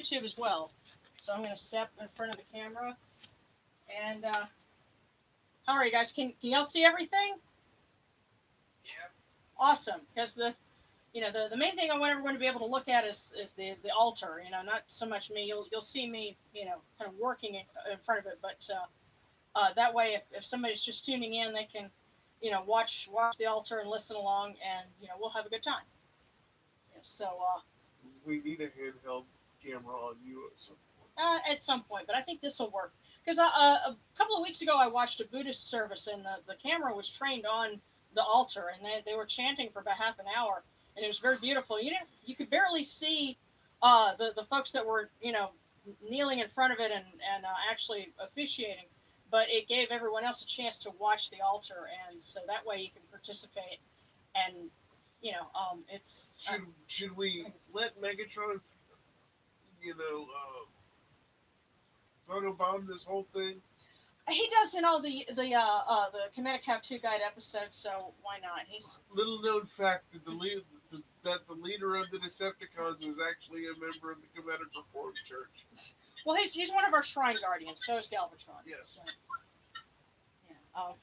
YouTube as well. So I'm going to step in front of the camera. And how are you guys? Can y'all see everything? Awesome. Because the main thing I want everyone to be able to look at is the altar. Not so much me. You'll see me kind of working in front of it, but that way if somebody's just tuning in, they can watch the altar and listen along, and we'll have a good time. So We need a handheld camera on you at some point. at some point, but I think this will work. Because a couple of weeks ago, I watched a Buddhist service, and the camera was trained on the altar, and they were chanting for about half an hour, and it was very beautiful. You could barely see the folks that were kneeling in front of it and actually officiating, but it gave everyone else a chance to watch the altar, and so that way you can participate, and it's Should we let Megatron, you know, photobomb this whole thing? he does in all the Kemetic Have Two Guide episodes, so why not? He's Little known fact that the leader of the Decepticons is actually a member of the Kemetic Reformed Church. well, he's one of our shrine guardians. So is Galvatron. Yes. So,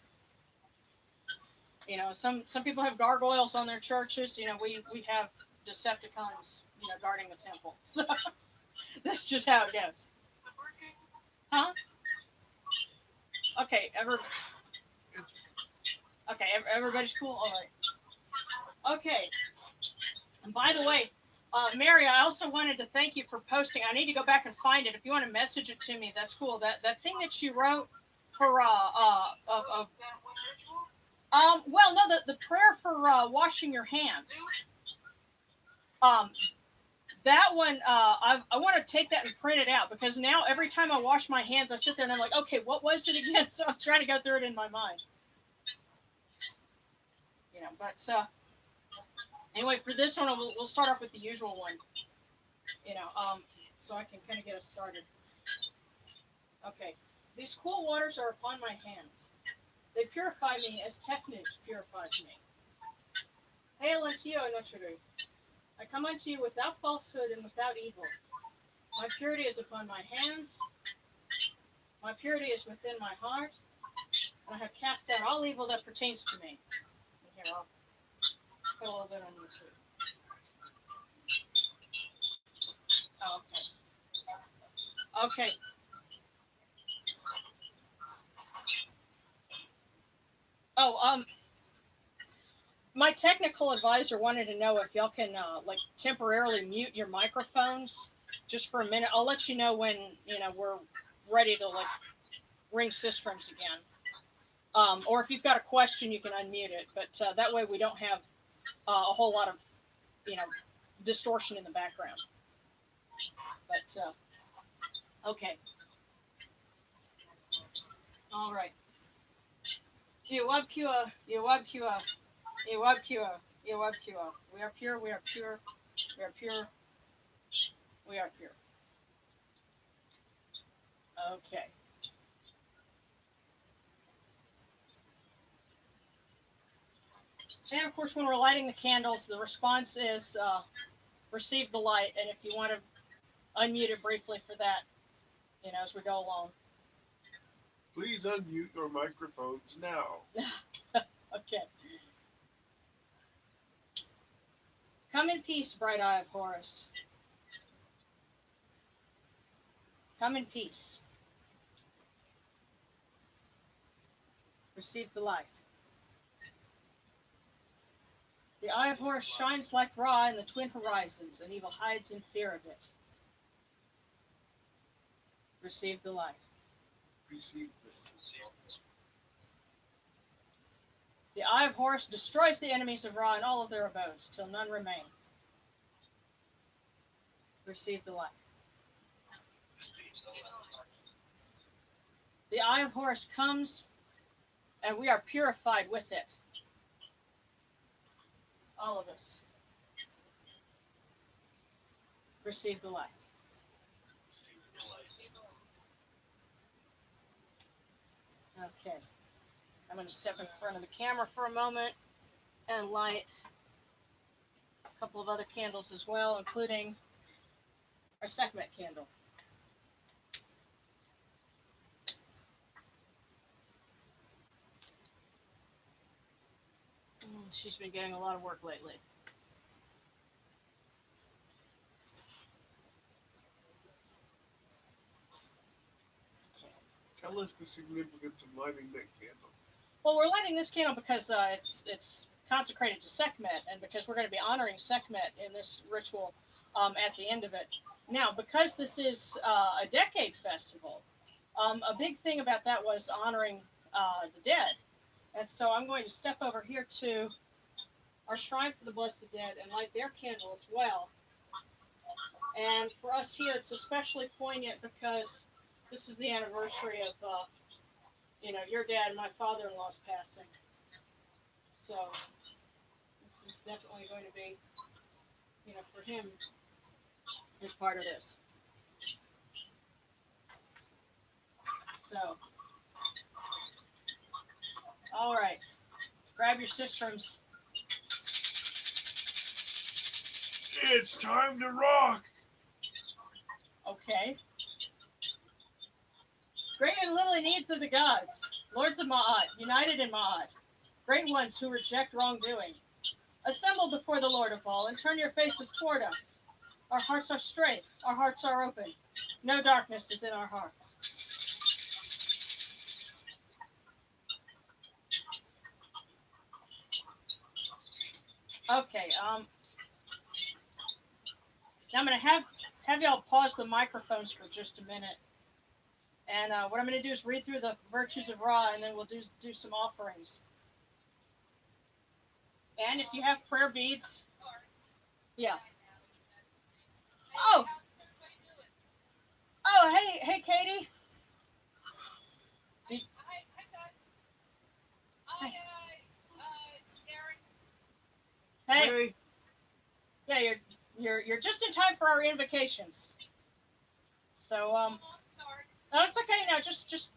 yeah. Some people have gargoyles on their churches. We have Decepticons, guarding the temple. So that's just how it goes. Huh? Okay. Everybody's cool. All right. Okay. And by the way, Mary, I also wanted to thank you for posting. I need to go back and find it. If you want to message it to me, that's cool. That thing that you wrote for well, no, the prayer for washing your hands. Um, that one, I want to take that and print it out because now every time I wash my hands, I sit there and I'm like, okay, what was it again? So I'm trying to go through it in my mind. But anyway, for this one, we'll start off with the usual one. So I can kind of get us started. Okay, these cool waters are upon my hands. They purify me as Technic purifies me. Hail unto you, O Notaru. I come unto you without falsehood and without evil. My purity is upon my hands. My purity is within my heart. And I have cast out all evil that pertains to me. And here, I'll put a little bit on you too. Oh, okay. Okay. Oh, my technical advisor wanted to know if y'all can like temporarily mute your microphones just for a minute. I'll let you know when we're ready to like ring systems again. Or if you've got a question, you can unmute it. But that way we don't have a whole lot of you know distortion in the background. But okay, all right. Iwabkua, Iwabkua, Iwabkua, Iwabkua. We are pure. We are pure. We are pure. We are pure. Okay. And of course, when we're lighting the candles, the response is receive the light. And if you want to unmute it briefly for that, as we go along. Please unmute your microphones now. Okay. Come in peace, bright eye of Horus. Come in peace. Receive the light. The eye of Horus shines like Ra in the twin horizons, and evil hides in fear of it. Receive the light. Receive this. The eye of Horus destroys the enemies of Ra and all of their abodes, till none remain. Receive the light. The eye of Horus comes, and we are purified with it. All of us. Receive the light. Okay. I'm going to step in front of the camera for a moment and light a couple of other candles as well, including Our Sekhmet candle. She's been getting a lot of work lately. Tell us the significance of lighting that candle. Well, we're lighting this candle because it's consecrated to Sekhmet, and because we're going to be honoring Sekhmet in this ritual at the end of it. Now, because this is a decade festival, a big thing about that was honoring the dead. And so I'm going to step over here to our shrine for the Blessed Dead and light their candle as well. And for us here, it's especially poignant because this is the anniversary of, your dad and my father-in-law's passing. So this is definitely going to be, for him, as part of this. So, all right, grab your cisterns. It's time to rock! Okay. Great and lily needs of the gods, lords of Ma'at, united in Ma'at, great ones who reject wrongdoing. Assemble before the Lord of all and turn your faces toward us. Our hearts are straight, our hearts are open. No darkness is in our hearts. Okay, now I'm going to have y'all pause the microphones for just a minute. And what I'm going to do is read through the virtues of Ra, and then we'll do some offerings. And if you have prayer beads, yeah. Oh, hey, Katie. Hey, Hey, yeah, you're just in time for our invocations. So no, it's okay. Now, just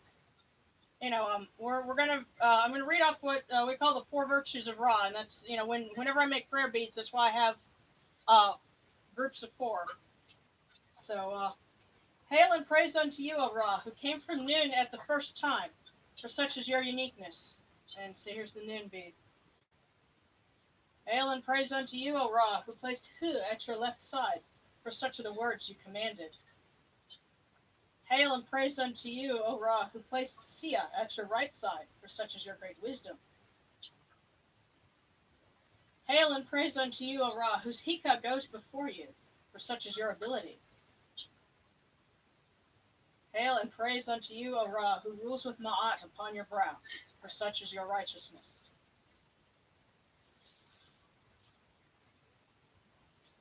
we're gonna I'm gonna read off what we call the four virtues of Ra, and that's whenever I make prayer beads, that's why I have uh groups of four. So hail and praise unto you, O Ra, who came from noon at the first time, for such is your uniqueness. And so here's the noon bead. Hail and praise unto you, O Ra, who placed Hu at your left side, for such are the words you commanded. Hail and praise unto you, O Ra, who placed Sia at your right side, for such is your great wisdom. Hail and praise unto you, O Ra, whose Hika goes before you, for such is your ability. Hail and praise unto you, O Ra, who rules with Ma'at upon your brow, for such is your righteousness.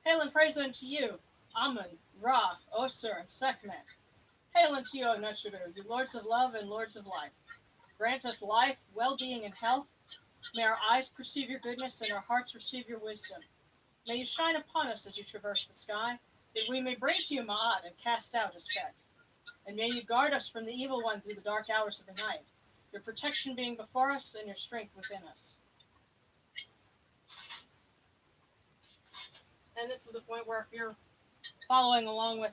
Hail and praise unto you, Amun, Ra, Osir, and Sekhmet. Hail unto you, O Nutshuru, you lords of love and lords of life. Grant us life, well-being, and health. May our eyes perceive your goodness and our hearts receive your wisdom. May you shine upon us as you traverse the sky, that we may bring to you Ma'at and cast out Aspect. And may you guard us from the evil one through the dark hours of the night, your protection being before us and your strength within us. And this is the point where if you're following along with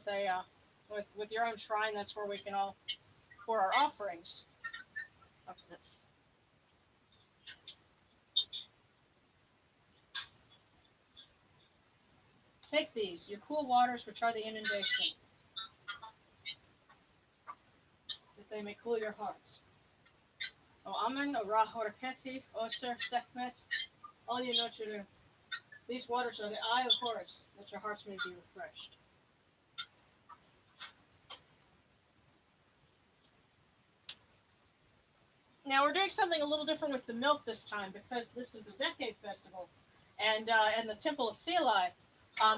with your own shrine, that's where we can all pour our offerings. Okay, take these, your cool waters, which are the inundation, that they may cool your hearts. O Amen, O Ra Horaketi, Oser, Sekhmet, all you know to do. These waters are the eye of Horus, that your hearts may be refreshed. Now we're doing something a little different with the milk this time because this is a decade festival, and in the Temple of Philae,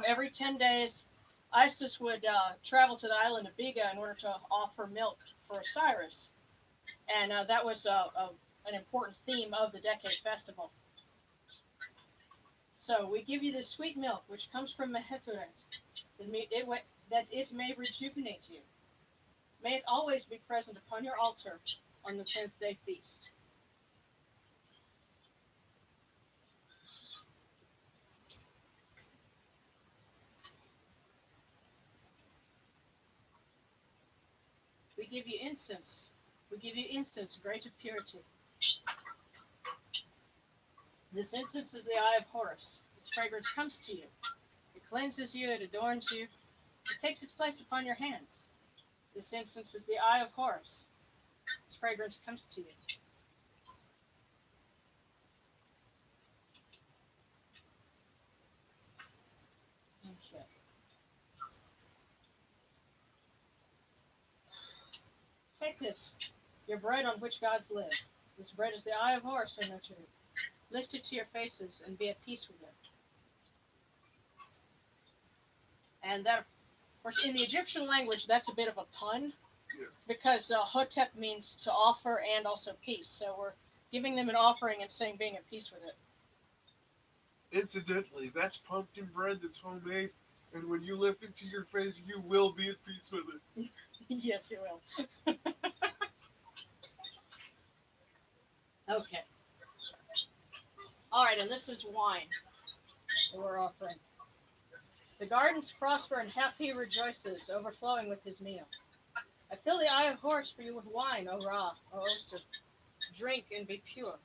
every 10 days, Isis would travel to the island of Biga in order to offer milk for Osiris, and that was an important theme of the decade festival. So we give you this sweet milk, which comes from Meheferet, that it may rejuvenate you. May it always be present upon your altar on the 10th day feast. We give you incense. We give you incense, great of purity. This incense is the eye of Horus. Its fragrance comes to you. It cleanses you, it adorns you. It takes its place upon your hands. This incense is the eye of Horus. Its fragrance comes to you. Okay. Take this, your bread on which gods live. This bread is the eye of Horus, O Notaru. Lift it to your faces and be at peace with it. And that, of course, in the Egyptian language, that's a bit of a pun, Yeah. because Hotep means to offer and also peace. So we're giving them an offering and saying being at peace with it. Incidentally, that's pumpkin bread that's homemade, and when you lift it to your face, you will be at peace with it. Yes, you will. Okay. All right, and this is wine that we're offering. The gardens prosper and happy rejoices, overflowing with his meal. I fill the eye of Horus for you with wine, O Ra, O Oster. Drink and be pure.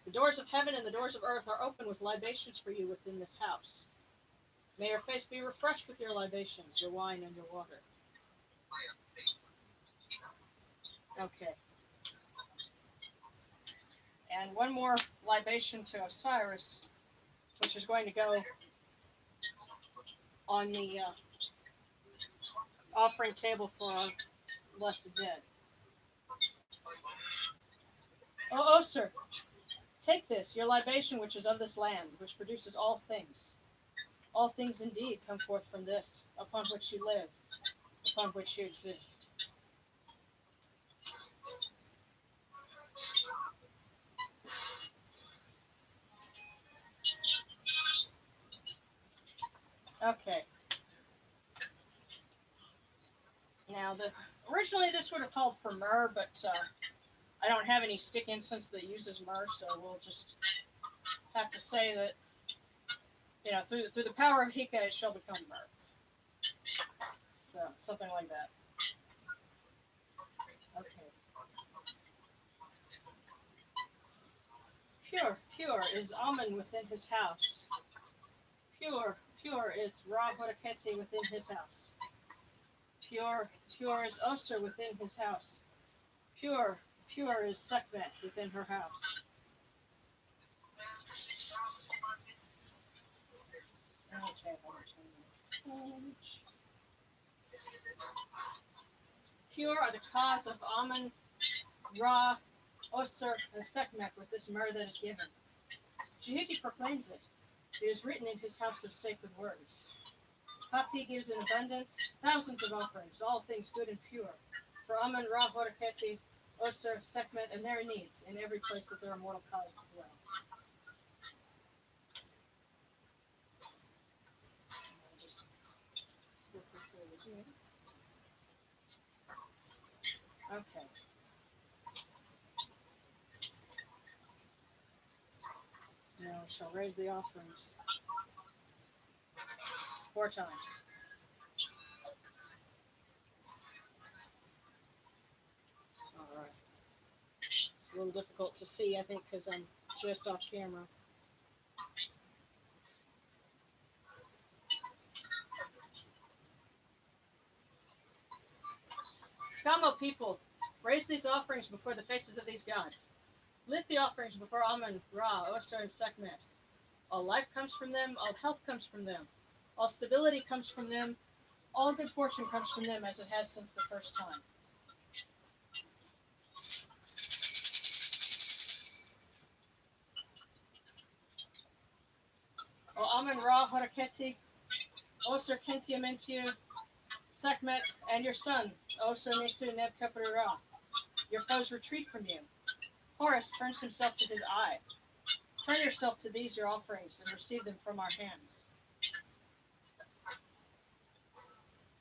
The doors of heaven and the doors of earth are open with libations for you within this house. May your face be refreshed with your libations, your wine and your water. Okay. And one more libation to Osiris, which is going to go on the offering table for our blessed dead. O Oser, take this, your libation which is of this land, which produces all things. All things indeed come forth from this, upon which you live, upon which you exist. Okay. Now, originally this would have called for myrrh, but I don't have any stick incense that uses myrrh, so we'll just have to say that, through the power of Hika, it shall become myrrh. So, something like that. Okay. Pure is Amun within his house. Pure is Ra Horaketi within his house. Pure is Oser within his house. Pure is Sekhmet within her house. Okay, pure are the cause of Amun, Ra, Oser, and Sekhmet with this myrrh that is given. Jehiti proclaims it. It is written in his house of sacred words. Hapi gives in abundance thousands of offerings, all things good and pure, for Amun, Ra, Horaketi, Oser, Sekhmet, and their needs in every place that there are mortal cause to dwell. Okay. Now we shall raise the offerings 4 times. All right. It's a little difficult to see, I think, because I'm just off camera. Come, O people, raise these offerings before the faces of these gods. Lift the offerings before Amun, Ra, Oser, and Sekhmet. All life comes from them, all health comes from them, all stability comes from them, all good fortune comes from them as it has since the first time. O Amun, Ra, Horaketi, Oser, Kentiamentiu, Sekhmet, and your son, Oser, Nesu, Nebkepri, Ra. Your foes retreat from you. Horus turns himself to his eye. Turn yourself to these your offerings and receive them from our hands.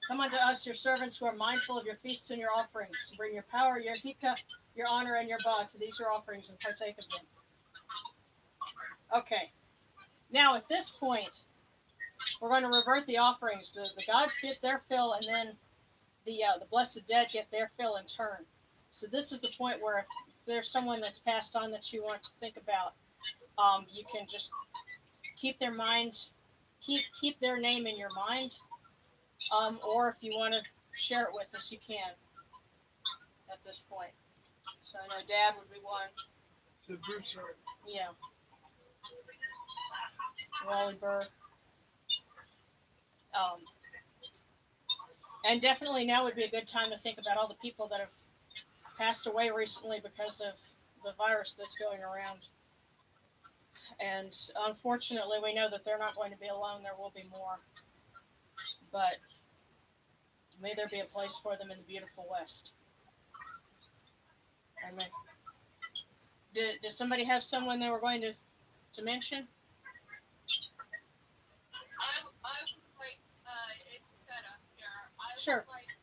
Come unto us, your servants who are mindful of your feasts and your offerings. Bring your power, your hika, your honor, and your ba to these your offerings and partake of them. Okay. Now at this point, we're going to revert the offerings. The gods get their fill, and then the blessed dead get their fill in turn. So this is the point where if there's someone that's passed on that you want to think about, you can just keep their mind, keep their name in your mind, or if you want to share it with us, you can at this point. So I know Dad would be one. So Bruce, sorry. Yeah. Wally Burr. Um, and definitely now would be a good time to think about all the people that have passed away recently because of the virus that's going around. And unfortunately, we know that they're not going to be alone. There will be more. But may there be a place for them in the beautiful West. Amen. Did somebody have someone they were going to mention? I would like, it's set up here. I Sure. would like to,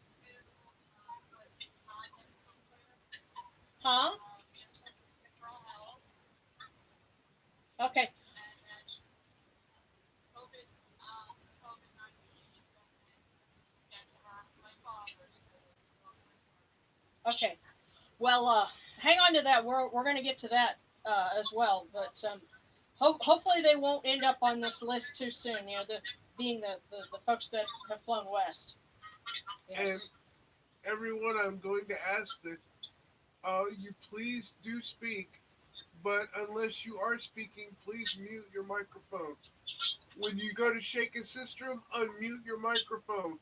Huh? control health, Okay. and then COVID, COVID-19 gets around my father, Okay. Well, hang on to that. We're going to get to that as well. But hopefully they won't end up on this list too soon. You know, being the folks that have flown west. And Yes. everyone, I'm going to ask that you please do speak, but unless you are speaking, please mute your microphone. When you go to shake a system, unmute your microphone.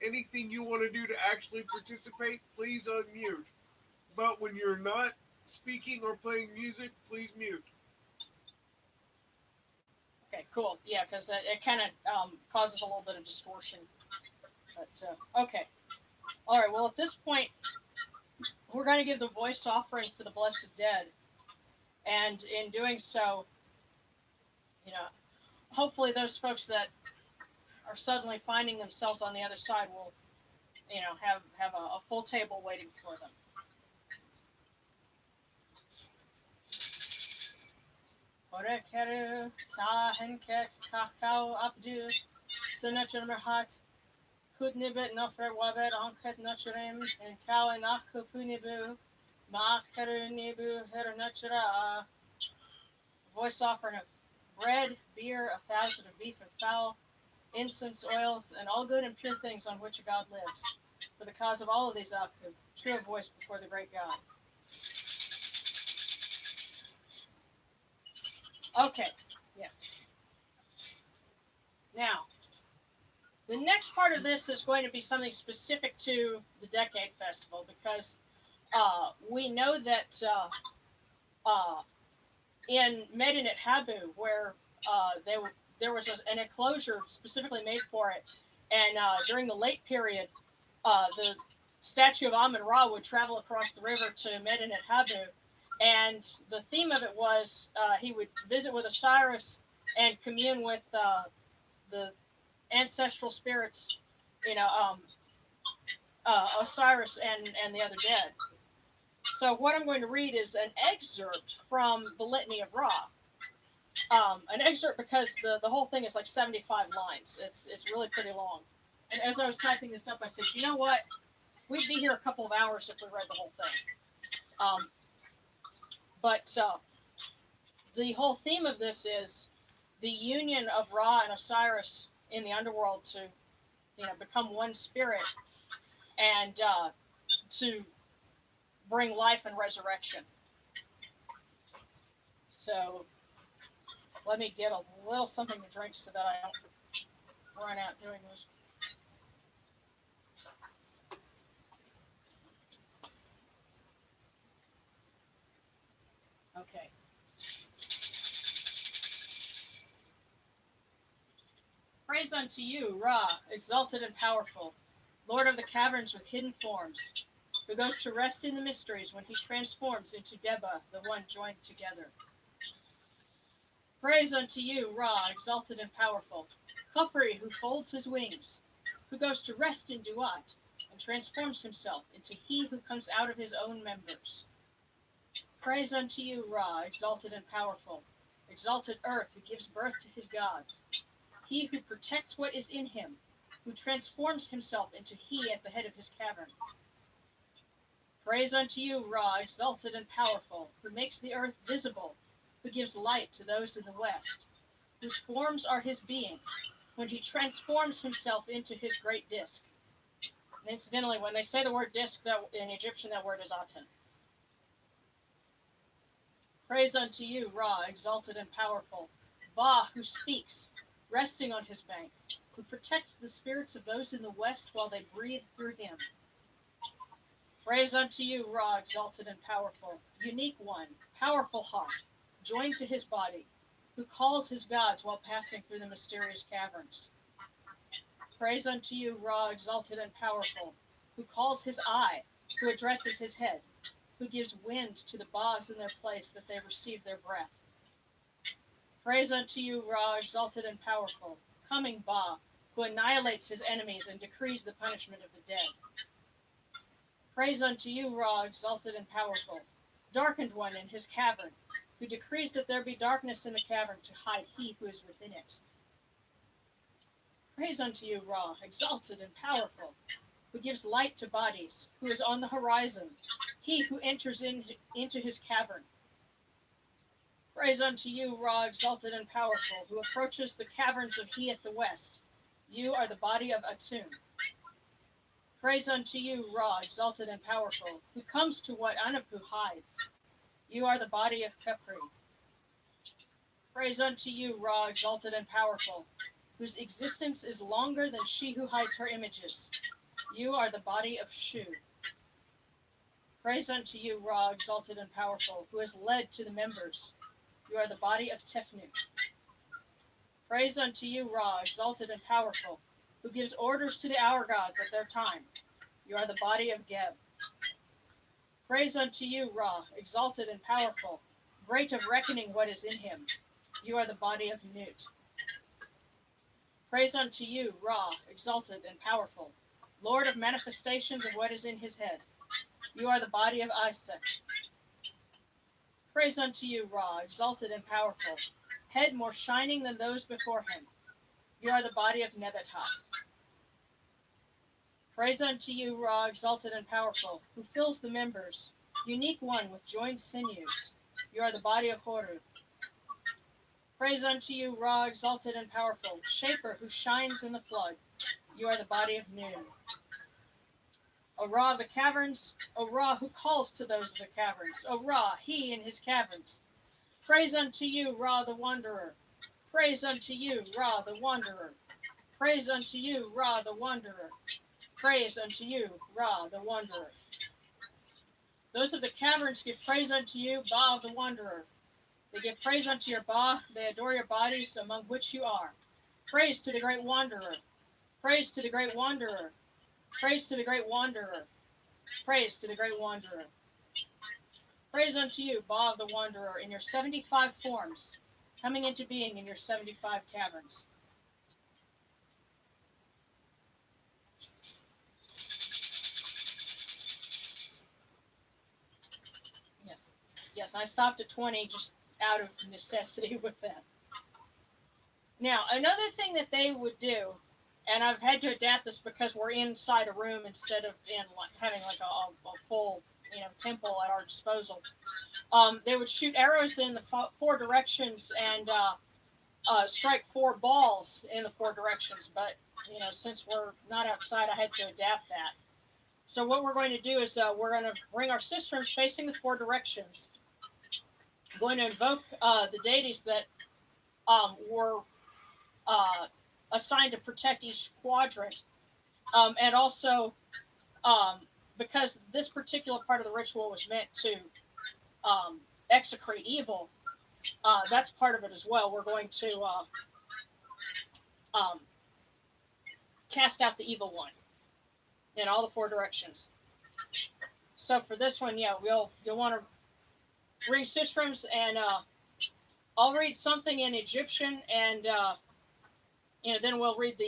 Anything you want to do to actually participate, please unmute. But when you're not speaking or playing music, please mute. Okay. Cool. Yeah, because it kind of causes a little bit of distortion. But okay. All right. Well, at this point, we're going to give the voice offering for the blessed dead, and in doing so, you know, hopefully those folks that are suddenly finding themselves on the other side will, you know, have a full table waiting for them. Orekeru tahenket kakao abdu sinachurmerhat kudnibet nofer wabet onket naturim and kawa nakupunibu makeru nibu herunachura. Voice offering of bread, beer, 1,000 of beef and fowl, incense, oils, and all good and pure things on which God lives. For the cause of all of these Aku, true voice before the great God. Okay, yeah. Now, the next part of this is going to be something specific to the Decade Festival because we know that in Medinet Habu, where there was an enclosure specifically made for it, and during the late period, the statue of Amun Ra would travel across the river to Medinet Habu, and the theme of it was he would visit with Osiris and commune with the ancestral spirits, you know, Osiris and the other dead. So what I'm going to read is an excerpt from the Litany of Ra. An excerpt because the whole thing is like 75 lines. It's really pretty long. And as I was typing this up, I said, you know what? We'd be here a couple of hours if we read the whole thing. But the whole theme of this is the union of Ra and Osiris in the underworld to, you know, become one spirit and to bring life and resurrection. So let me get a little something to drink so that I don't run out doing this. Okay. Praise unto you, Ra, exalted and powerful, Lord of the caverns with hidden forms, who goes to rest in the mysteries when he transforms into Deba, the one joined together. Praise unto you, Ra, exalted and powerful, Khopri, who folds his wings, who goes to rest in Duat, and transforms himself into he who comes out of his own members. Praise unto you, Ra, exalted and powerful, exalted earth who gives birth to his gods, he who protects what is in him, who transforms himself into he at the head of his cavern. Praise unto you, Ra, exalted and powerful, who makes the earth visible, who gives light to those in the west, whose forms are his being, when he transforms himself into his great disk. And incidentally, when they say the word disk, in Egyptian that word is Aten. Praise unto you, Ra, exalted and powerful, Ba, who speaks, resting on his bank, who protects the spirits of those in the west while they breathe through him. Praise unto you, Ra, exalted and powerful, unique one, powerful heart, joined to his body, who calls his gods while passing through the mysterious caverns. Praise unto you, Ra, exalted and powerful, who calls his eye, who addresses his head, who gives wind to the Bas in their place that they receive their breath. Praise unto you, Ra, exalted and powerful, coming Ba, who annihilates his enemies and decrees the punishment of the dead. Praise unto you, Ra, exalted and powerful, darkened one in his cavern, who decrees that there be darkness in the cavern to hide he who is within it. Praise unto you, Ra, exalted and powerful, who gives light to bodies, who is on the horizon, he who enters into his cavern. Praise unto you, Ra, exalted and powerful, who approaches the caverns of he at the west. You are the body of Atum. Praise unto you, Ra, exalted and powerful, who comes to what Anapu hides. You are the body of Khepri. Praise unto you, Ra, exalted and powerful, whose existence is longer than she who hides her images. You are the body of Shu. Praise unto you, Ra, exalted and powerful, who has led to the members. You are the body of Tefnut. Praise unto you, Ra, exalted and powerful, who gives orders to the hour gods at their time. You are the body of Geb. Praise unto you, Ra, exalted and powerful, great of reckoning what is in him. You are the body of Nut. Praise unto you, Ra, exalted and powerful, Lord of manifestations of what is in his head. You are the body of Isaac. Praise unto you, Ra, exalted and powerful, head more shining than those before him. You are the body of Nebatot. Praise unto you, Ra, exalted and powerful, who fills the members, unique one with joined sinews. You are the body of Horeb. Praise unto you, Ra, exalted and powerful, shaper who shines in the flood. You are the body of Nun. O Ra of the caverns, O Ra who calls to those of the caverns, O Ra, he in his caverns. Praise unto you, Ra the wanderer. Praise unto you, Ra the wanderer. Praise unto you, Ra the wanderer. Praise unto you, Ra the wanderer. Those of the caverns give praise unto you, Ba of the wanderer. They give praise unto your Ba, they adore your bodies among which you are. Praise to the great wanderer. Praise to the great wanderer. Praise to the great wanderer. Praise to the great wanderer. Praise unto you, Ba of the wanderer, in your 75 forms, coming into being in your 75 caverns. Yes, I stopped at 20 just out of necessity with that. Now, another thing that they would do, and I've had to adapt this because we're inside a room instead of in having like a full, temple at our disposal. They would shoot arrows in the four directions and strike four balls in the four directions. But since we're not outside, I had to adapt that. So what we're going to do is we're going to bring our cisterns facing the four directions. I'm going to invoke the deities that were assigned to protect each quadrant, and also because this particular part of the ritual was meant to execrate evil, that's part of it as well. We're going to cast out the evil one in all the four directions. So for this one, you'll want to read sistrums, and I'll read something in Egyptian, and then we'll read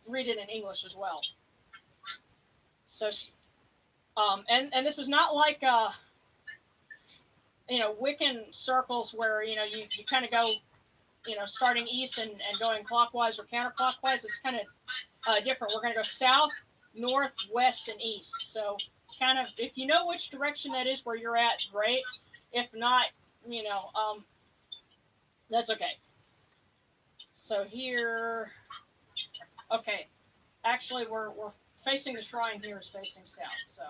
read it in English as well. So, and this is not like Wiccan circles where you kind of go starting east and going clockwise or counterclockwise. It's kind of different. We're going to go south, north, west, and east. So kind of, if you know which direction that is where you're at, great. If not, you know, that's okay. So here, okay. Actually, we're facing the shrine here is facing south. So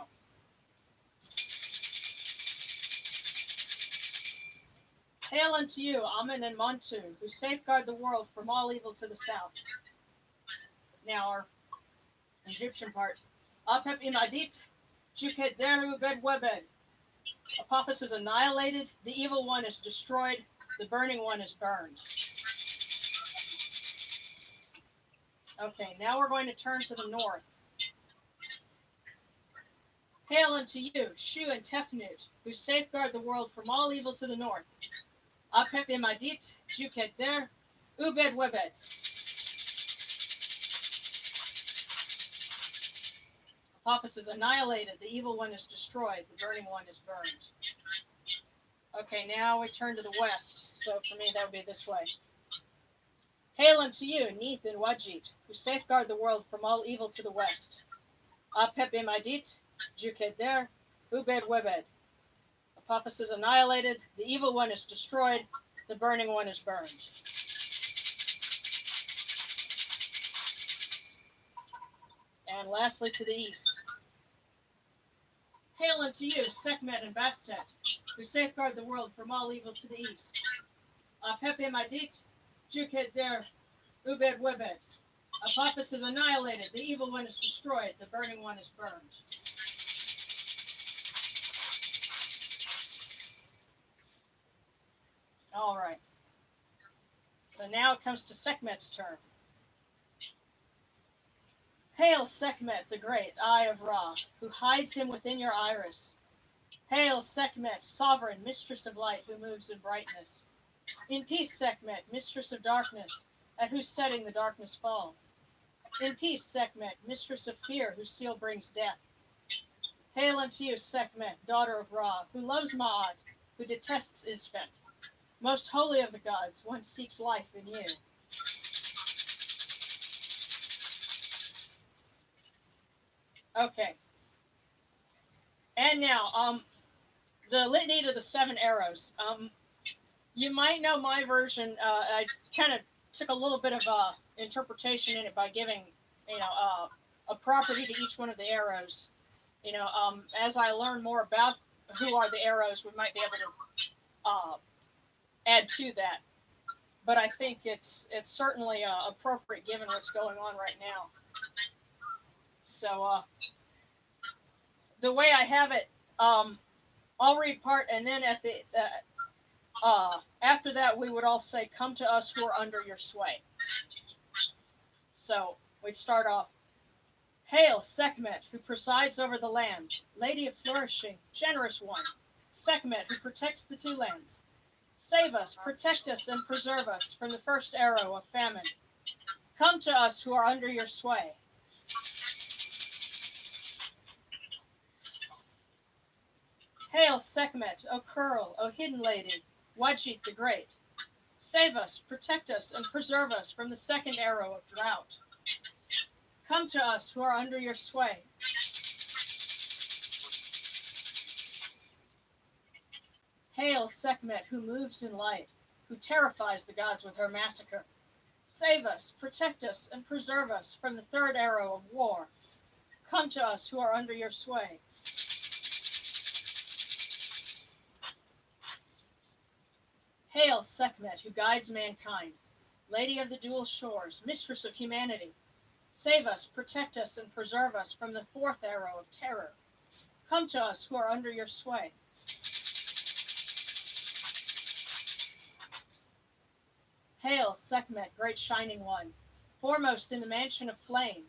hail unto you, Amun and Montu, who safeguard the world from all evil to the south. Now our Egyptian part. Apep imadit, juket deru bedwebed. Apophis is annihilated, the evil one is destroyed, the burning one is burned. Okay, now we're going to turn to the north. Hail unto you, Shu and Tefnut, who safeguard the world from all evil to the north. Apep imadit, juket der, ubed webed. Apophis is annihilated, the evil one is destroyed, the burning one is burned. Okay, now we turn to the west. So for me, that would be this way. Hail unto you, Neith and Wajit, who safeguard the world from all evil to the west. Apep imadit, juket der, ubed webed. Apophis is annihilated, the evil one is destroyed, the burning one is burned. And lastly, to the east. Hail unto you, Sekhmet and Bastet, who safeguard the world from all evil to the east. Apep imadit, juket der, ubed webed. Apophis is annihilated, the evil one is destroyed, the burning one is burned. All right. So now it comes to Sekhmet's turn. Hail, Sekhmet the great, eye of Ra, who hides him within your iris. Hail, Sekhmet, sovereign, mistress of light, who moves in brightness. In peace, Sekhmet, mistress of darkness, at whose setting the darkness falls. In peace, Sekhmet, mistress of fear, whose seal brings death. Hail unto you, Sekhmet, daughter of Ra, who loves Ma'at, who detests Isfet. Most holy of the gods, one seeks life in you. Okay. And now, the litany to the 7 arrows. You might know my version. I kind of took a little bit of interpretation in it by giving, a property to each one of the arrows. As I learn more about who are the arrows, we might be able to add to that. But I think it's certainly appropriate given what's going on right now. So the way I have it, I'll read part, and then at the after that we would all say, "Come to us who are under your sway." So we start off. Hail, Sekhmet, who presides over the land, lady of flourishing, generous one, Sekhmet, who protects the 2 lands. Save us, protect us, and preserve us from the first arrow of famine. Come to us who are under your sway. Hail, Sekhmet, O Curl, O hidden lady, Wajit the great. Save us, protect us, and preserve us from the second arrow of drought. Come to us who are under your sway. Hail, Sekhmet, who moves in light, who terrifies the gods with her massacre. Save us, protect us, and preserve us from the third arrow of war. Come to us who are under your sway. Hail, Sekhmet, who guides mankind, lady of the dual shores, mistress of humanity. Save us, protect us, and preserve us from the fourth arrow of terror. Come to us who are under your sway. Hail, Sekhmet, great shining one, foremost in the mansion of flame,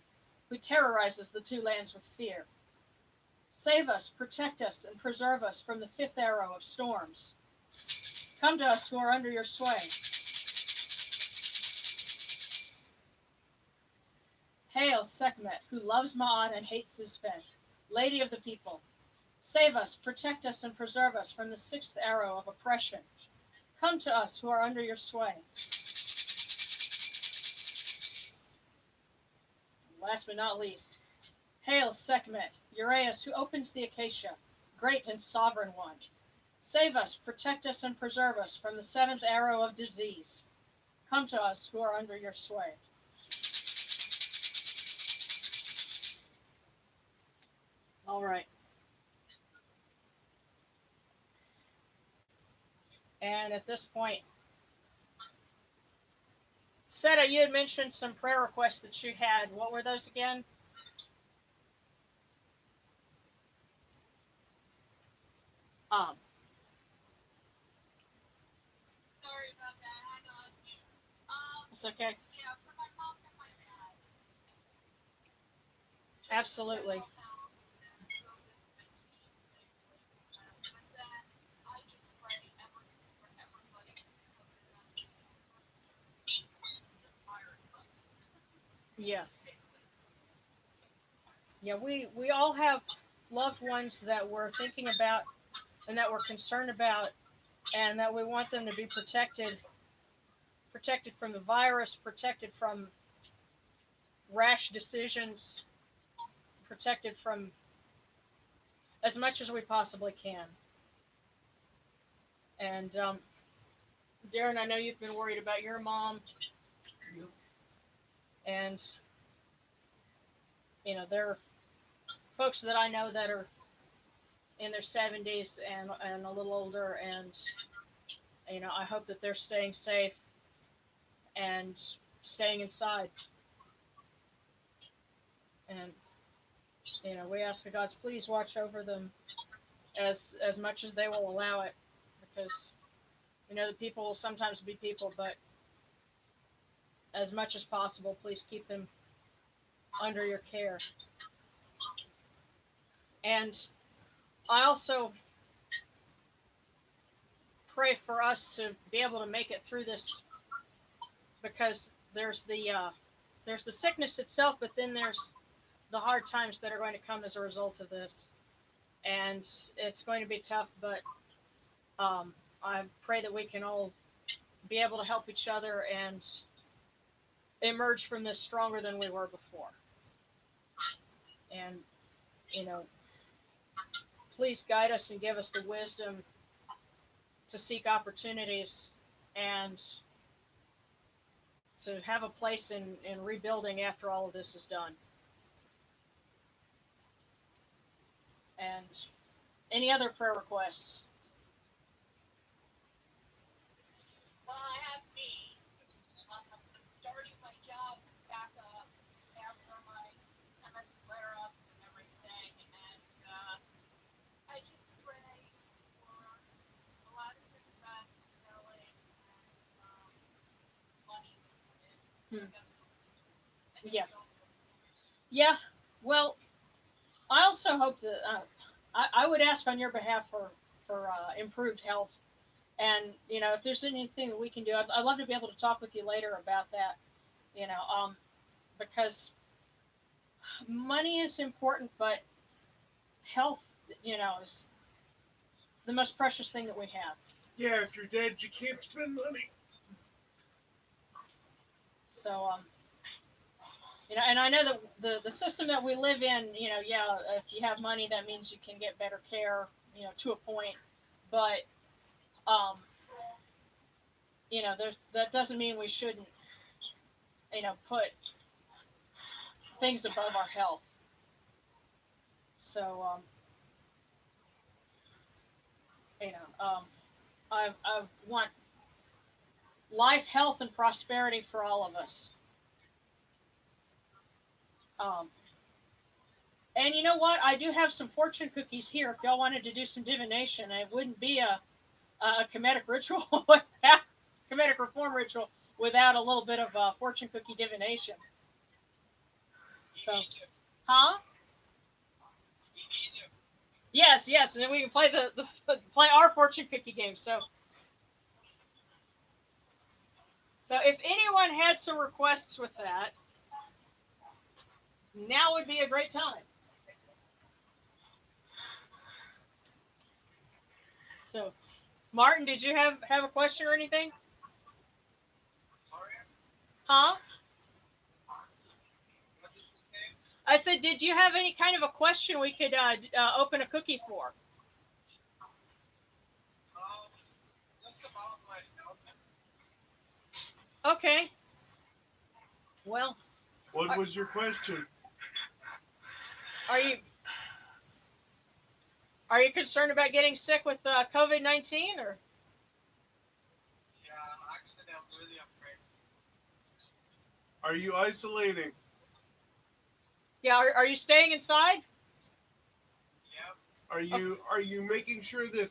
who terrorizes the 2 lands with fear. Save us, protect us, and preserve us from the fifth arrow of storms. Come to us who are under your sway. Hail, Sekhmet, who loves Ma'at and hates Isfet, lady of the people. Save us, protect us, and preserve us from the 6th arrow of oppression. Come to us who are under your sway. last but not least, hail Sekhmet, Uraeus, who opens the acacia, great and sovereign one. Save us, protect us, and preserve us from the seventh arrow of disease. Come to us who are under your sway. All right. And at this point, Seta, you had mentioned some prayer requests that you had. What were those again? Um, Sorry about that. I know. it's okay. Yeah, for my mom and my dad. Absolutely. I just pray everything for everybody. Yeah. Yeah, we all have loved ones that we're thinking about and that we're concerned about and that we want them to be protected from the virus, protected from rash decisions, protected from as much as we possibly can. And Darren, I know you've been worried about your mom, and there are folks that I know that are in their 70s and a little older, and I hope that they're staying safe and staying inside. And we ask the gods, please watch over them as much as they will allow it, because the people will sometimes be people, but as much as possible, please keep them under your care. And I also pray for us to be able to make it through this, because there's the sickness itself, but then there's the hard times that are going to come as a result of this, and it's going to be tough. But I pray that we can all be able to help each other and emerge from this stronger than we were before. And you know, please guide us and give us the wisdom to seek opportunities and to have a place in rebuilding after all of this is done. And any other prayer requests? Well, I have me starting my job back up after my MS flare up and everything, and I just pray for a lot of success, knowing, and money. Hmm. And Yeah. Yeah. Well, I also hope that I would ask on your behalf for improved health. And if there's anything that we can do, I'd love to be able to talk with you later about that. Because money is important, but health, is the most precious thing that we have. Yeah, if you're dead, you can't spend money. So, and I know that the system that we live in, yeah, if you have money, that means you can get better care, to a point. But, um, that doesn't mean we shouldn't, put things above our health. So, I want life, health, and prosperity for all of us. Um, and you know what? I do have some fortune cookies here. If y'all wanted to do some divination, it wouldn't be a Kemetic ritual without Kemetic reform ritual without a little bit of fortune cookie divination. So, huh? Yes, yes, and then we can play play our fortune cookie game. So if anyone had some requests with that, now would be a great time. So, Martin, did you have a question or anything? Huh? I said, did you have any kind of a question we could open a cookie for? Um, just about myself. Okay. Well, What are, was your question? are you are you concerned about getting sick with COVID-19 or? Yeah, actually, I'm really afraid. Are you isolating? Yeah, are you staying inside? Yep. Are you making sure that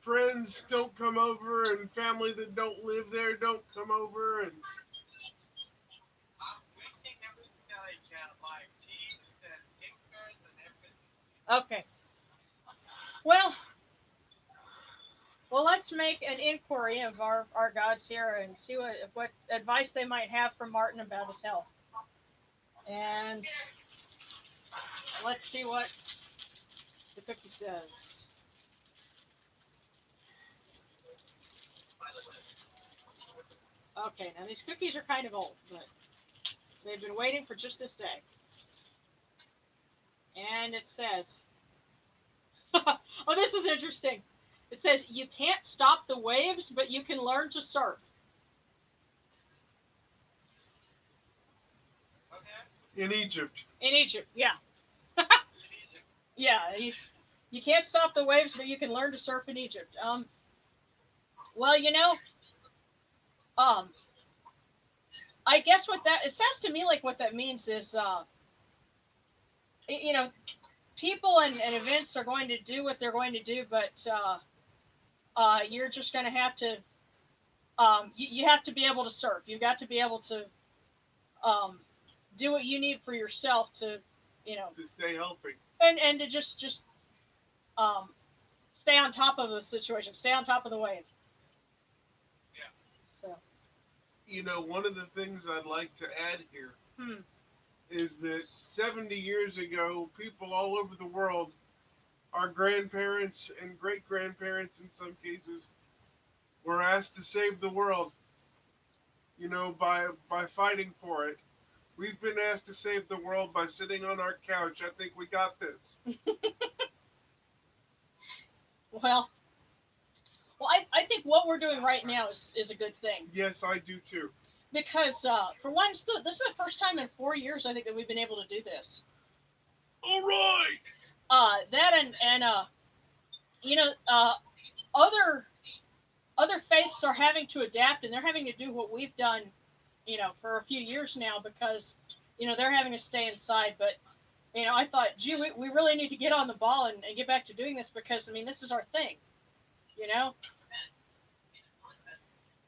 friends don't come over and family that don't live there don't come over and I'm reading everything that I can, like teas and pictures and everything. Okay. Well, let's make an inquiry of our gods here and see what advice they might have for Martin about his health. And let's see what the cookie says. Okay, now these cookies are kind of old, but they've been waiting for just this day. And it says, oh, this is interesting. It says, you can't stop the waves, but you can learn to surf. Okay? in Egypt? In Egypt, yeah. In Egypt. Yeah, you can't stop the waves, but you can learn to surf in Egypt. Well, um, I guess what that it sounds to me like what that means is, you know, people and events are going to do what they're going to do, but you're just going to have to, you have to be able to surf. You've got to be able to um, do what you need for yourself to, you know, To stay healthy. and to just um, stay on top of the situation, stay on top of the wave. Yeah. So, One of the things I'd like to add here hmm, is that 70 years ago, people all over the world, our grandparents and great grandparents in some cases, were asked to save the world, by fighting for it. We've been asked to save the world by sitting on our couch. I think we got this. well, I think what we're doing right now is a good thing Yes, I do too. because for one, this is the first time in 4 years I think that we've been able to do this. All right. That and you know other faiths are having to adapt and they're having to do what we've done, for a few years now because they're having to stay inside. But I thought, gee, we really need to get on the ball and get back to doing this because I mean this is our thing, you know.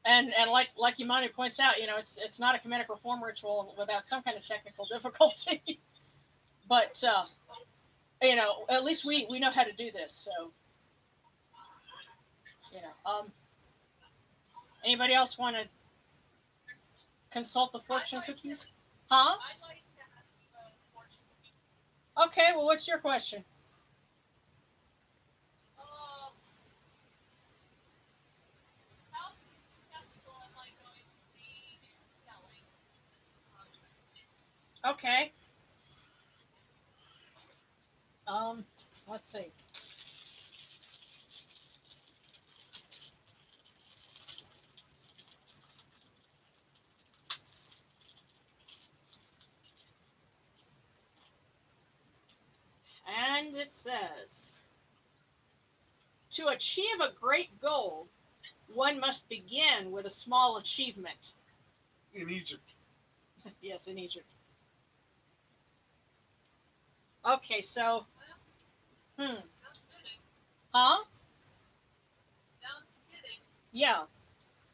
And like Imani points out, it's not a Kemetic reform ritual without some kind of technical difficulty. But at least we know how to do this. So anybody else want to consult the fortune cookies? Huh? I'd like to ask fortune. Okay. Well, what's your question? Um, how successful am I going to be in selling? Um, Okay. Um. Let's see. And it says, to achieve a great goal, one must begin with a small achievement. In Egypt. Yes, in Egypt. Okay, so, hmm, sounds fitting. huh? Sounds fitting. Yeah.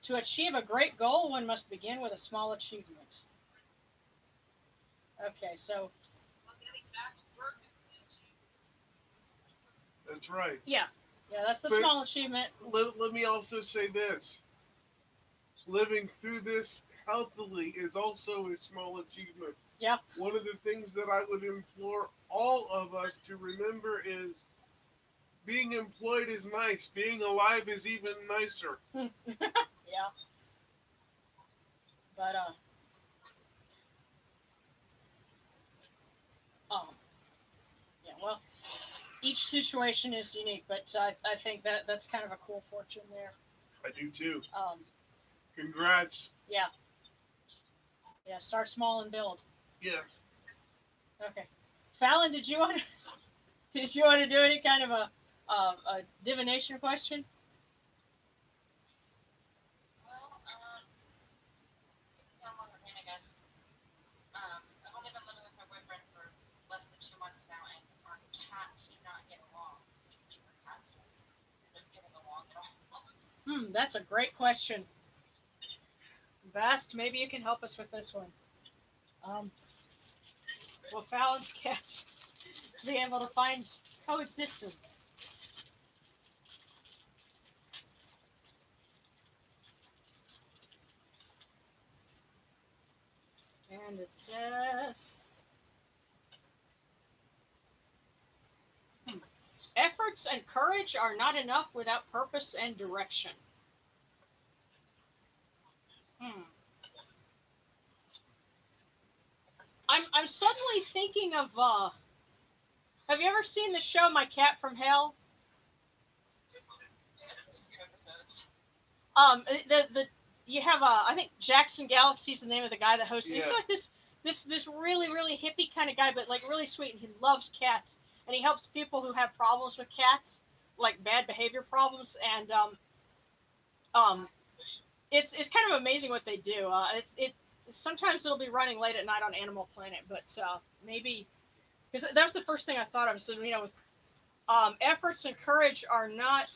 To achieve a great goal, one must begin with a small achievement. Okay, so, I'm getting back to work and That's right. yeah. Yeah, that's the But small achievement. let me also say this. Living through this healthily is also a small achievement. Yeah. One of the things that I would implore all of us to remember is being employed is nice, being alive is even nicer. Yeah. But, each situation is unique, but I think that's kind of a cool fortune there. I do too. Um, Congrats. yeah, yeah. Start small and build. Yes. Okay, Fallon, did you want to do any kind of a divination question? Well, yeah, I'm on the I guess. I've only been living with my boyfriend for less than 2 months now, and our cats do not get along. Our cats don't getting along at all. That's a great question. Vast, maybe you can help us with this one. Um, will Fallon's cats be able to find coexistence? And it says, hmm, efforts and courage are not enough without purpose and direction. Hmm. I'm suddenly thinking of have you ever seen the show My Cat from Hell? The you have I think Jackson Galaxy is the name of the guy that hosts. He's Yeah. like this really hippie kind of guy, but like really sweet, and he loves cats, and he helps people who have problems with cats, like bad behavior problems, and um it's kind of amazing what they do. It sometimes it'll be running late at night on Animal Planet, but maybe because that was the first thing I thought of. So with efforts and courage are not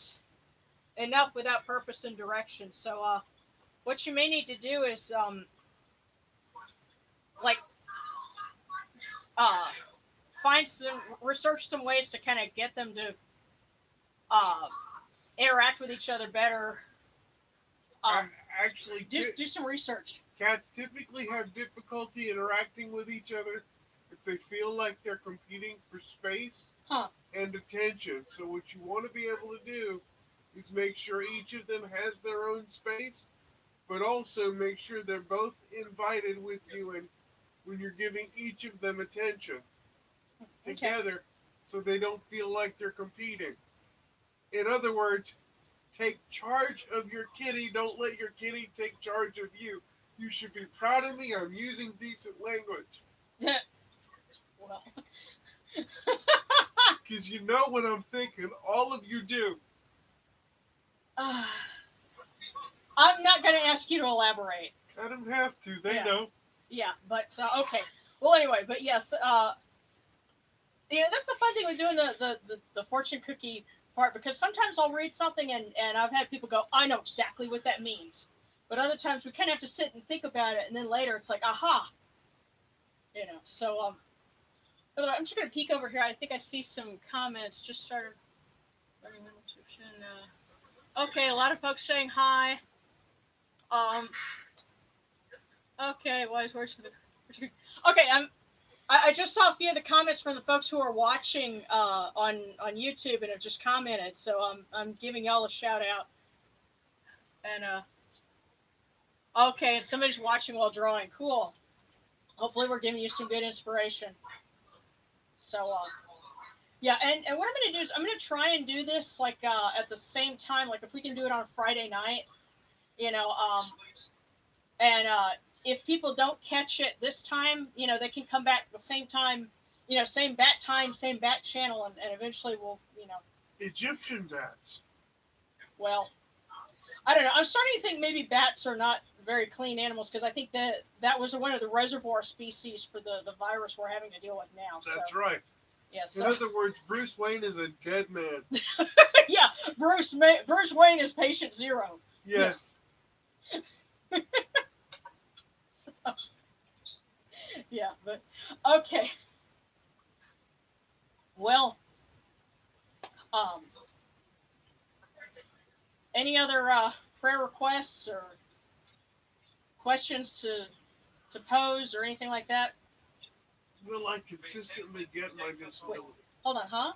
enough without purpose and direction. So what you may need to do is like uh, find some research some ways to kind of get them to uh, interact with each other better. Um, Actually, just do some research. cats typically have difficulty interacting with each other if they feel like they're competing for space Huh. and attention. So what you want to be able to do is make sure each of them has their own space, but also make sure they're both invited with you and when you're giving each of them attention Okay. together so they don't feel like they're competing. In other words, take charge of your kitty. Don't let your kitty take charge of you. You should be proud of me. I'm using decent language. Well, Because you know what I'm thinking. All of you do. uh, I'm not going to ask you to elaborate. I don't have to. They Yeah. know. Yeah, but okay. Well, anyway, but yes, that's the fun thing with doing the fortune cookie part because sometimes I'll read something and I've had people go, I know exactly what that means, but other times we kind of have to sit and think about it, and then later it's like, aha, So by the way, I'm just gonna peek over here. I think I see some comments. Just started. Okay, a lot of folks saying hi. Um, okay, wise words for the. Okay, I just saw a few of the comments from the folks who are watching on YouTube and have just commented. So I'm giving y'all a shout out. And okay, and somebody's watching while drawing. Cool. Hopefully we're giving you some good inspiration. So yeah, and what I'm gonna do is I'm gonna try and do this like at the same time. Like if we can do it on Friday night, you know, and if people don't catch it this time, they can come back the same time, same bat time, same bat channel, and eventually we'll. Egyptian bats. Well, I don't know. I'm starting to think maybe bats are not very clean animals because I think that was one of the reservoir species for the virus we're having to deal with now. That's So right. yeah, In other words, Bruce Wayne is a dead man. yeah, Bruce Wayne is patient zero. Yes. So, yeah, but okay. Well, um, any other prayer requests or questions to pose or anything like that? Will I consistently get my disability? Hold on, huh?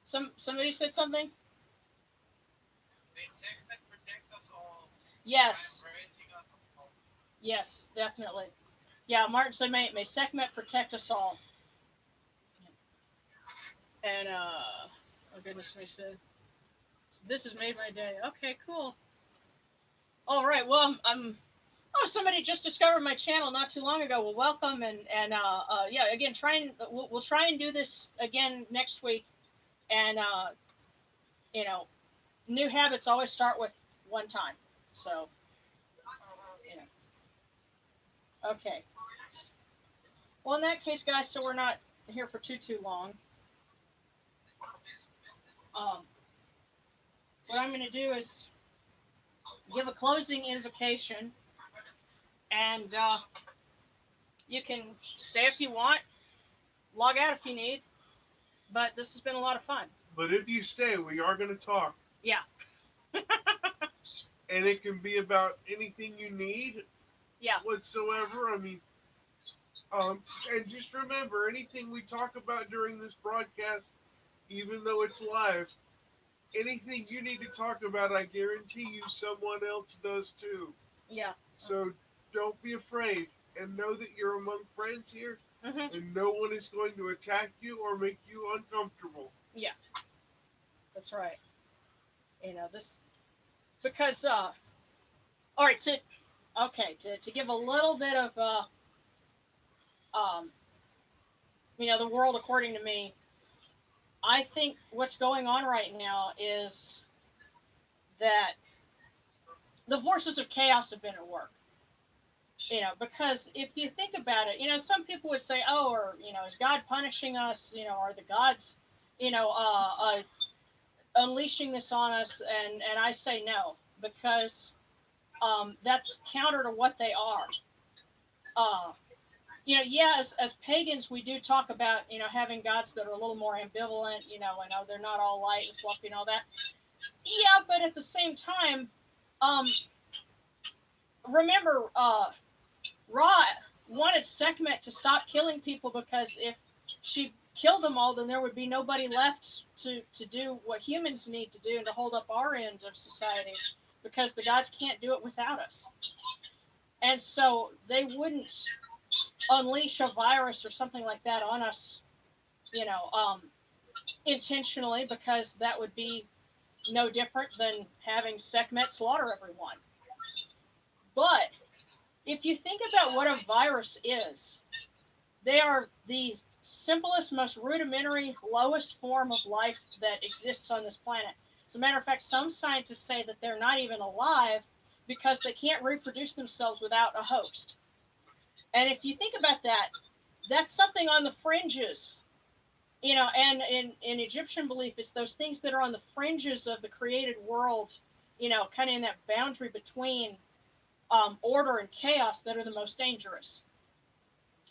Somebody said something. Yes. Yes, definitely. Yeah, Martin said, may Sekhmet protect us all. And oh goodness, I said this has made my day. Okay, cool. All right. Well, oh, somebody just discovered my channel not too long ago. Well, welcome and yeah, again, we'll try and do this again next week. And you know, new habits always start with one time. So you know, okay. Well, in that case, guys, so we're not here for too long. Um, what I'm going to do is give a closing invocation, and you can stay if you want, log out if you need. But this has been a lot of fun. But if you stay, we are going to talk. Yeah. And it can be about anything you need Yeah. whatsoever. I mean, and just remember, anything we talk about during this broadcast, even though it's live, anything you need to talk about, I guarantee you someone else does too. Yeah. So don't be afraid and know that you're among friends here Mm-hmm. and no one is going to attack you or make you uncomfortable. Yeah. That's right. This because all right to give a little bit of um the world according to me. I think what's going on right now is that the forces of chaos have been at work. Because if you think about it, some people would say, oh, or is God punishing us? Are the gods, unleashing this on us? And I say no, because that's counter to what they are. Uh, yeah, as pagans, we do talk about, having gods that are a little more ambivalent, I know they're not all light and fluffy and all that. Yeah, but at the same time, um, remember, Ra wanted Sekhmet to stop killing people because if she killed them all, then there would be nobody left to do what humans need to do and to hold up our end of society because the gods can't do it without us. And so they wouldn't unleash a virus or something like that on us, you know, um, intentionally, because that would be no different than having Sekhmet slaughter everyone. But if you think about what a virus is, they are the simplest, most rudimentary, lowest form of life that exists on this planet. As a matter of fact, some scientists say that they're not even alive because they can't reproduce themselves without a host. And if you think about that, that's something on the fringes. And in Egyptian belief, it's those things that are on the fringes of the created world, kind of in that boundary between order and chaos that are the most dangerous.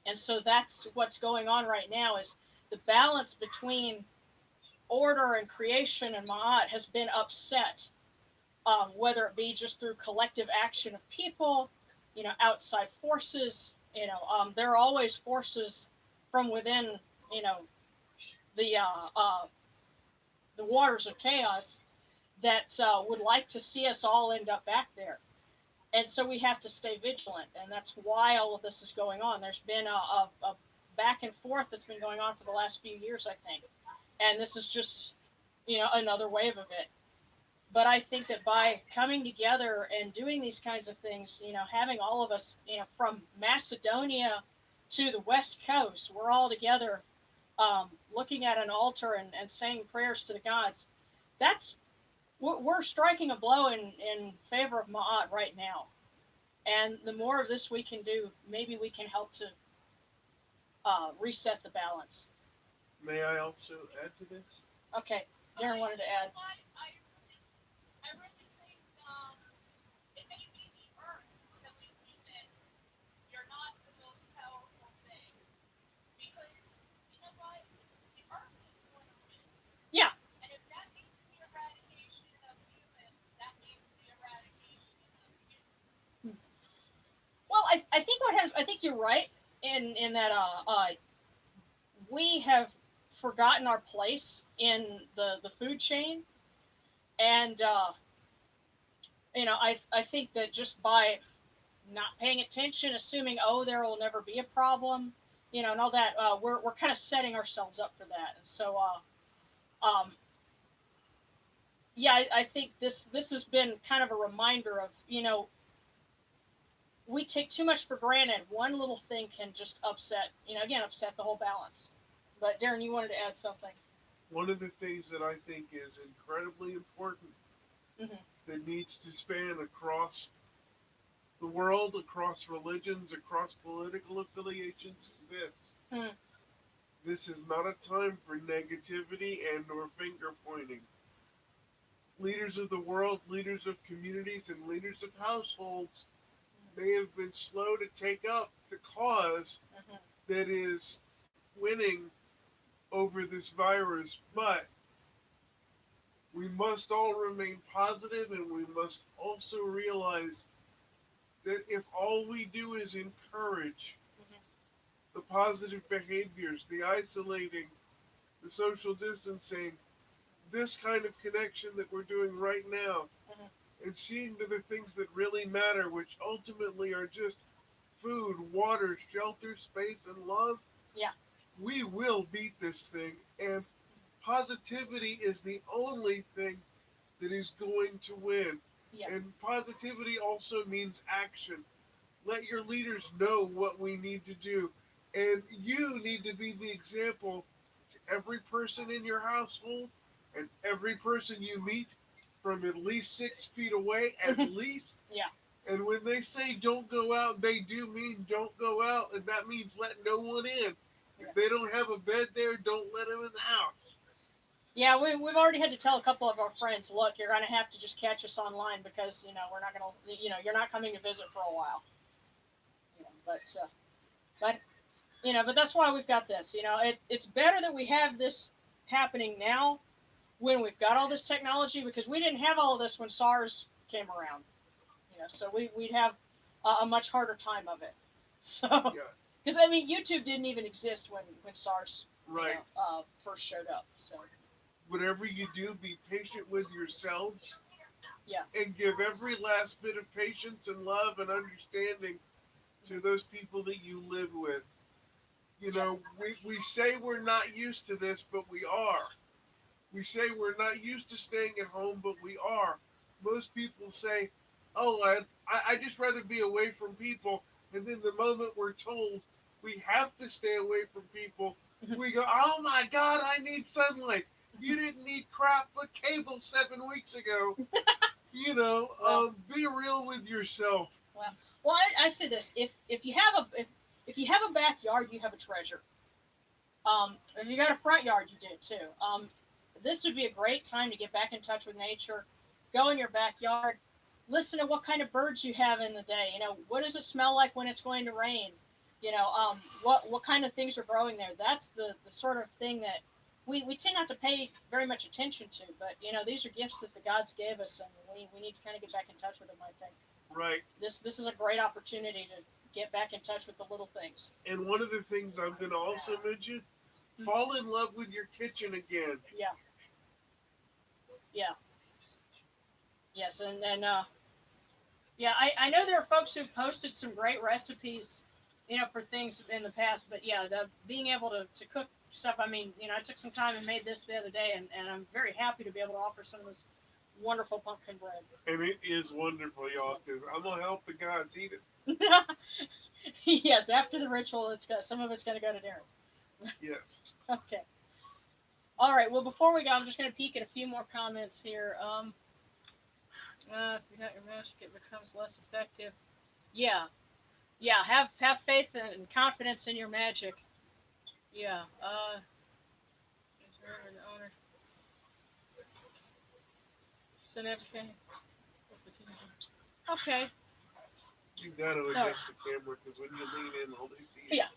And so that's what's going on right now is the balance between order and creation and Ma'at has been upset, whether it be just through collective action of people, outside forces. There are always forces from within, you know, the uh, uh, the waters of chaos that would like to see us all end up back there. And so we have to stay vigilant, and that's why all of this is going on. There's been a back and forth that's been going on for the last few years, I think, and this is just another wave of it. But I think that by coming together and doing these kinds of things, having all of us, from Macedonia to the West Coast, we're all together, looking at an altar and saying prayers to the gods. That's we're striking a blow in favor of Ma'at right now. And the more of this we can do, maybe we can help to reset the balance. May I also add to this? Okay, Darren wanted to add. I really think it may be the earth that we human, you're not the most powerful thing. Because, you know what? The earth is going to win. Yeah. And if that means the eradication of humans, that means the eradication of humans. Well, I think I think you're right in that we have forgotten our place in the food chain, and I think that just by not paying attention, assuming there will never be a problem, and all that, we're kind of setting ourselves up for that. And so Um, yeah, I think this has been kind of a reminder of, we take too much for granted. One little thing can just upset, again, upset the whole balance. But Darren, you wanted to add something. One of the things that I think is incredibly important Hmm. that needs to span across the world, across religions, across political affiliations is this. Hmm. This is not a time for negativity and or finger pointing. Leaders of the world, leaders of communities, and leaders of households may have been slow to take up the cause Hmm. that is winning over this virus, but we must all remain positive and we must also realize that if all we do is encourage the positive behaviors, the isolating, the social distancing, this kind of connection that we're doing right now, Hmm. and seeing to the things that really matter, which ultimately are just food, water, shelter, space, and love, Yeah. we will beat this thing. And positivity is the only thing that is going to win. Yeah. And positivity also means action. Let your leaders know what we need to do. And you need to be the example to every person in your household and every person you meet from at least 6 feet away, at least. Yeah. And when they say don't go out, they do mean don't go out, and that means let no one in. Yeah. If they don't have a bed there, don't let them in the house. Yeah, we've already had to tell a couple of our friends, look, you're going to have to just catch us online because, we're not going to, you're not coming to visit for a while. But but that's why we've got this. It's better that we have this happening now when we've got all this technology because we didn't have all of this when SARS came around. So we'd have a much harder time of it. So, Yeah, because I mean, YouTube didn't even exist when SARS right. first showed up. So Whatever you do, be patient with yourselves yeah. and give every last bit of patience and love and understanding to those people that you live with. You Yeah. know, we say we're not used to this, but we are. We say we're not used to staying at home, but we are. Most people say, oh, I just rather be away from people. And then the moment we're told we have to stay away from people, we go, oh my God, I need sunlight. You didn't need crap but cable 7 weeks ago. Well, Be real with yourself. well, I say this: if you have if you have a backyard, you have a treasure. If you got a front yard, you do too. This would be a great time to get back in touch with nature. Go in your backyard, listen to what kind of birds you have in the day. What does it smell like when it's going to rain? What kind of things are growing there? That's the sort of thing that we tend not to pay very much attention to. But these are gifts that the gods gave us, and we need to kind of get back in touch with them. I think Right. this is a great opportunity to get back in touch with the little things. And one of the things I'm going to also mention, fall in love with your kitchen again. Yeah, yeah, yes, and yeah, I know there are folks who've posted some great recipes, for things in the past. But yeah, the being able to cook stuff. I mean, I took some time and made this the other day, and I'm very happy to be able to offer some of this wonderful pumpkin bread. And it is wonderful, y'all, because I'm going to help the gods eat it. Yes, after the ritual, some of it's going to go to Darren. Yes. Okay. All right. Well, before we go, I'm just going to peek at a few more comments here. If you got your magic, it becomes less effective. Yeah, yeah. Have faith and confidence in your magic. Yeah. The owner. Significant. Okay. You got to No. adjust the camera because when you lean in, all they see is Yeah.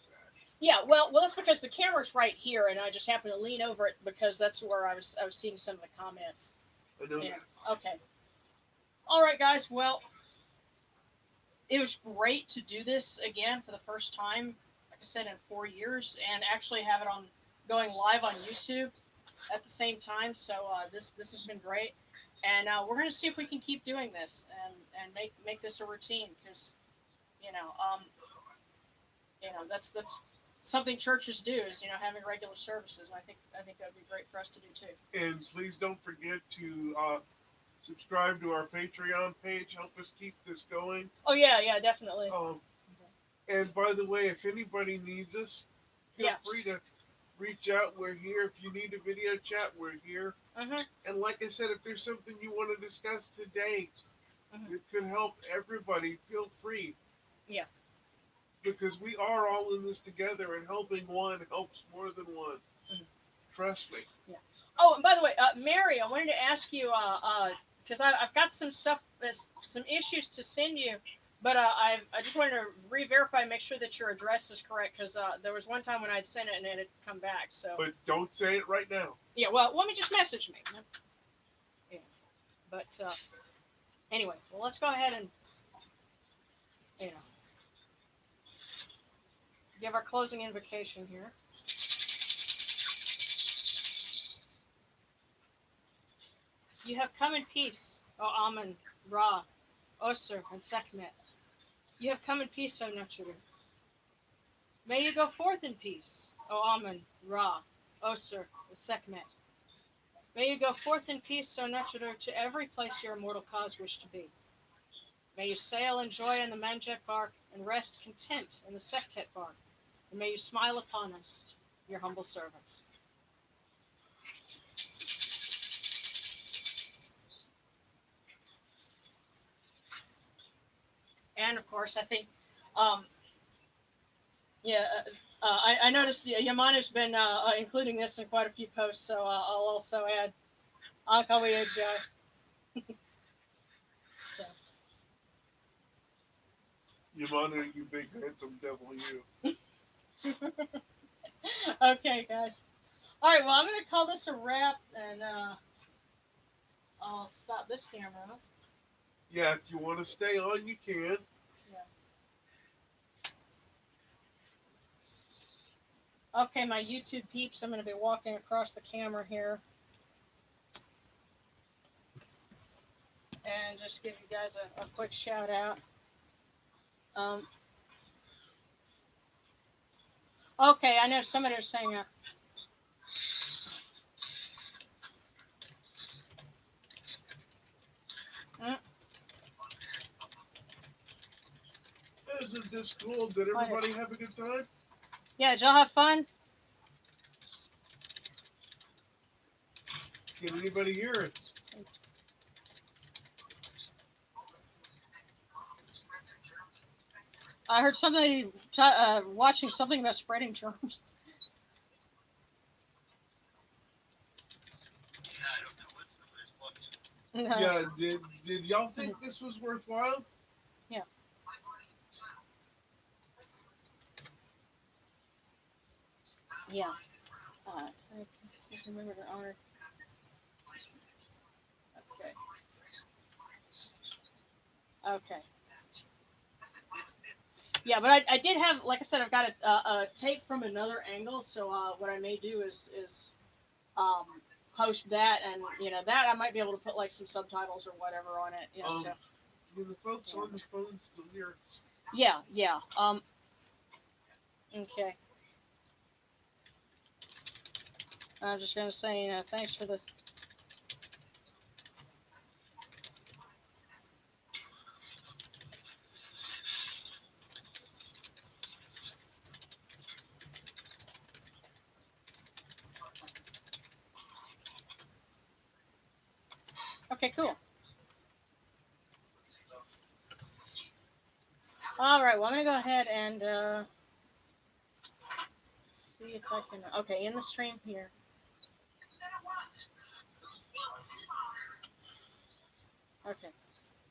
your Yeah. Well, that's because the camera's right here, and I just happened to lean over it because that's where I was seeing some of the comments. I know Yeah. that. Okay. All right, guys. Well, it was great to do this again for the first time. Like I said, in 4 years, and actually have it on going live on YouTube at the same time. So this has been great, and we're going to see if we can keep doing this and make this a routine because you know um, that's something churches do is having regular services. I think that would be great for us to do too. And please don't forget to subscribe to our Patreon page. Help us keep this going. Oh yeah, definitely. Um, and by the way, if anybody needs us, feel Yeah. free to reach out. We're here. If you need a video chat, we're here. Mhm. And like I said, if there's something you want to discuss today Mhm. that could help everybody, feel free. Yeah. Because we are all in this together, and helping one helps more than one. Mhm. Trust me. Yeah. Oh, and by the way, Mary, I wanted to ask you because I've got some stuff, some issues to send you, but I just wanted to re-verify, make sure that your address is correct because there was one time when I'd sent it and it had come back. So But don't say it right now. yeah, well, let me just message me. Yeah. But anyway, well, let's go ahead and you know give our closing invocation here. You have come in peace, O Amun, Ra, Osir, and Sekhmet. You have come in peace, O Necharu. May you go forth in peace, O Amun, Ra, Osir, and Sekhmet. May you go forth in peace, O Necharu, to every place your immortal cause wish to be. May you sail in joy in the Manjet bark and rest content in the Sektet bark. And may you smile upon us, your humble servants. And of course, I think, um, yeah, I noticed Yamana's been including this in quite a few posts, so I'll also add Akawi Joy. So, Yamana, you big handsome devil, you. okay, guys. All right, well, I'm going to call this a wrap, and I'll stop this camera. Yeah, if you want to stay on, you can. Yeah. Okay, my YouTube peeps, I'm going to be walking across the camera here. And just give you guys a quick shout out. Okay, I know somebody was saying mm, Isn't this cool? Did everybody have a good time? yeah, did y'all have fun? Can anybody hear us? I heard somebody watching something about spreading germs. No. Yeah, did y'all think this was worthwhile? Yeah. Yeah. Remember to honor. Okay. Okay. Yeah, but I did have, like I said, I've got a tape from another angle. So what I may do is um, post that, and that I might be able to put like some subtitles or whatever on it. So. Do the folks on the phone still hear us? Yeah. Yeah. Okay. I'm just gonna say thanks for the. Okay, cool. All right, well, I'm going to go ahead and see if I can. Okay, in the stream here. Okay.